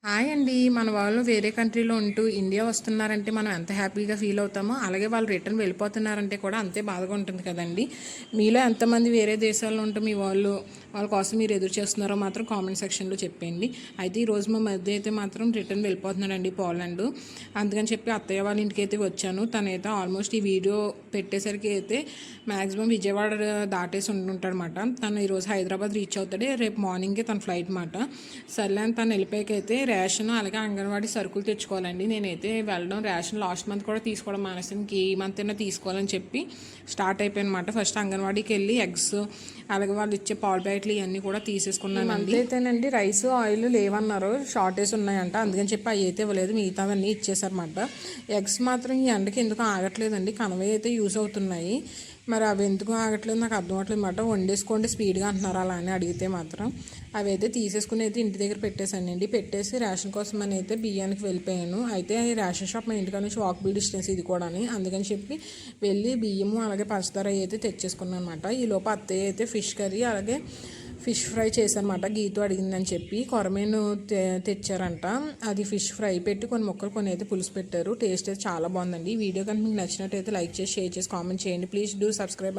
Hi అండి. మన వాళ్ళు వేరే కంట్రీలో ఉంటూ ఇండియా వస్తున్నారంటే మనం ఎంత హ్యాపీగా ఫీల్ అవుతామో, అలాగే వాళ్ళు రిటర్న్ వెళ్ళిపోతున్నారంటే కూడా అంతే బాధగా ఉంటుంది కదండి. మీలో ఎంతమంది వేరే దేశాల్లో ఉంటూ మీ వాళ్ళ కోసం మీరు ఎదురు చేస్తున్నారో మాత్రం కామెంట్ సెక్షన్లో చెప్పండి. అయితే ఈరోజు మా మధ్య అయితే మాత్రం రిటర్న్ వెళ్ళిపోతున్నాడండి పోలాండ్. అందుకని చెప్పి అత్తయ్య వాళ్ళ ఇంటికి అయితే వచ్చాను. తనైతే ఆల్మోస్ట్ ఈ వీడియో పెట్టేసరికి అయితే మ్యాక్సిమం విజయవాడ దాటేసి ఉంటుంటాడనమాట. తను ఈరోజు హైదరాబాద్ రీచ్ అవుతాడే, రేపు మార్నింగే తన ఫ్లైట్ మాట. సర్లే అని తను వెళ్ళిపోయాకైతే రేషన్ అలాగే అంగన్వాడీ సరుకులు తెచ్చుకోవాలండి. నేనైతే వెళ్ళడం రేషన్ లాస్ట్ మంత్ కూడా తీసుకోవడం మానేసాను. ఈ మంత్ అయినా తీసుకోవాలని చెప్పి స్టార్ట్ అయిపోయానమాట. ఫస్ట్ అంగన్వాడీకి వెళ్ళి ఎగ్స్ అలాగే వాళ్ళు ఇచ్చే పాలు ప్యాకెట్లు ఇవన్నీ కూడా తీసేసుకున్నాను. అంతే అయితేనండి రైస్ ఆయిల్ లేవన్నారు, షార్టేజ్ ఉన్నాయంట. అందుకని చెప్పి అవి అయితే ఇవ్వలేదు, మిగతావన్నీ ఇచ్చేసారన్నమాట. ఎగ్స్ మాత్రం ఈ ఎండకి ఎందుకు ఆగట్లేదండి, కనవే అయితే యూస్ అవుతున్నాయి. మరి అవి ఎందుకు ఆగట్లేదు నాకు అర్థం అవ్వట్లేదు అన్నమాట. వండేసుకోండి స్పీడ్గా అంటున్నారు అలా అని అడిగితే మాత్రం. అవి అయితే తీసేసుకుని అయితే ఇంటి దగ్గర పెట్టేశానండి. పెట్టేసి రేషన్ కోసం అని అయితే బియ్యానికి వెళ్ళిపోయాను. అయితే రేషన్ షాప్ మా ఇంటికాడ నుంచి వాకబుల్ డిస్టెన్స్ ఇది కూడా, అందుకని చెప్పి వెళ్ళి బియ్యము అలాగే పంచదార అయితే తెచ్చేసుకున్నాను అనమాట. ఈ లోపు అత్తయ్య అయితే ఫిష్ కర్రీ అలాగే ఫిష్ ఫ్రై చేశారనమాట. గీతు అడిగిందని చెప్పి కొరమేను తెచ్చారంట. అది ఫిష్ ఫ్రై పెట్టి కొన్ని ముక్కలు కొన్ని అయితే పులుసు పెట్టారు. టేస్ట్ అయితే చాలా బాగుందండి. ఈ వీడియో కనుక మీకు నచ్చినట్టయితే లైక్ చేసి షేర్ చేసి కామెంట్ చేయండి. Please do subscribe.